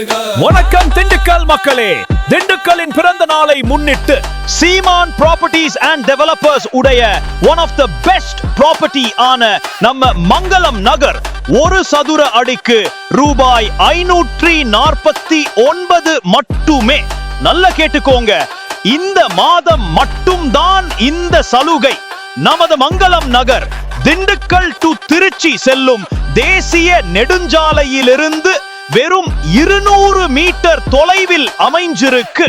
வணக்கம் திண்டுக்கல் மக்களே. திண்டுக்கலின் பிறந்த நாளை முன்னிட்டு சீமான் ப்ராப்பர்ட்டிஸ் அண்ட் டெவலப்பர்ஸ் உடைய one of the best property ஆன நம்ம மங்களம் நகர் ஒரு சதுர அடிக்கு ரூபாய் 549 மட்டுமே. நல்ல கேட்டுக்கோங்க, இந்த மாதம் மட்டும்தான் இந்த சலுகை. நமது மங்களம் நகர் திண்டுக்கல் டு திருச்சி செல்லும் தேசிய நெடுஞ்சாலையிலிருந்து வெறும் 200 மீட்டர் தொலைவில் அமைஞ்சிருக்கு.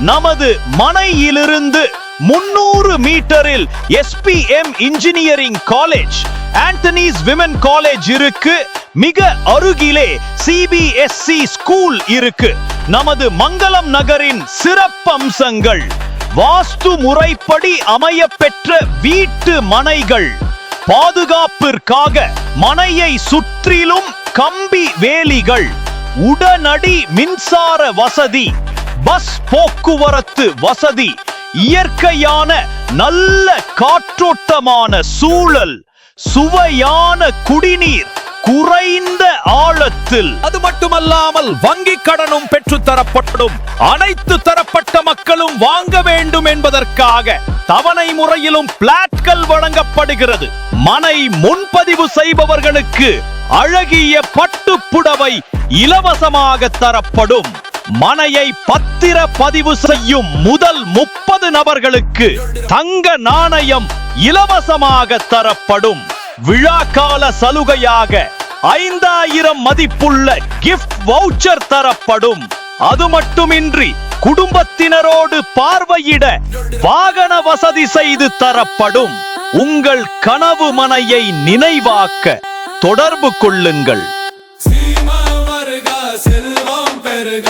நமது மனையிலிருந்து 300 மீட்டரில் SPM engineering college, Anthony's women college இருக்கு. மிக அருகிலே CBSE ஸ்கூல் இருக்கு. நமது மங்களம் நகரின் சிறப்பம்சங்கள்: வாஸ்து முறைப்படி அமைய பெற்ற வீட்டு மனைகள், பாதுகாப்பிற்காக மனையை சுற்றிலும் கம்பி வேலிகள், உடனடி மின்சார வசதி, பஸ் போக்குவரத்து வசதி, இயற்கையான நல்ல காற்றோட்டமான சூழல், சுவையான குடிநீர் குறைந்த ஆழத்தில். அது மட்டுமல்லாமல் வங்கி கடனும் பெற்றுத் தரப்படும். அனைத்து தரப்பட்ட மக்களும் வாங்க வேண்டும் என்பதற்காக தவணை முறையிலும் பிளாட்கள் வழங்கப்படுகிறது. மனை முன்பதிவு செய்பவர்களுக்கு அழகிய பட்டுப்புடவை இலவசமாக தரப்படும். மனையை பத்திர பதிவு செய்யும் முதல் 30 நபர்களுக்கு தங்க நாணயம் இலவசமாக தரப்படும். விழாக்கால சலுகையாக 5000 மதிப்புள்ள கிஃப்ட் வவுச்சர் தரப்படும். அது மட்டுமின்றி குடும்பத்தினரோடு பார்வையிட வாகன வசதி செய்து தரப்படும். உங்கள் கனவு மனையை நினைவாக்க தொடர்பு கொள்ளுங்கள். சீமா வருக, செல்வம் பெருக.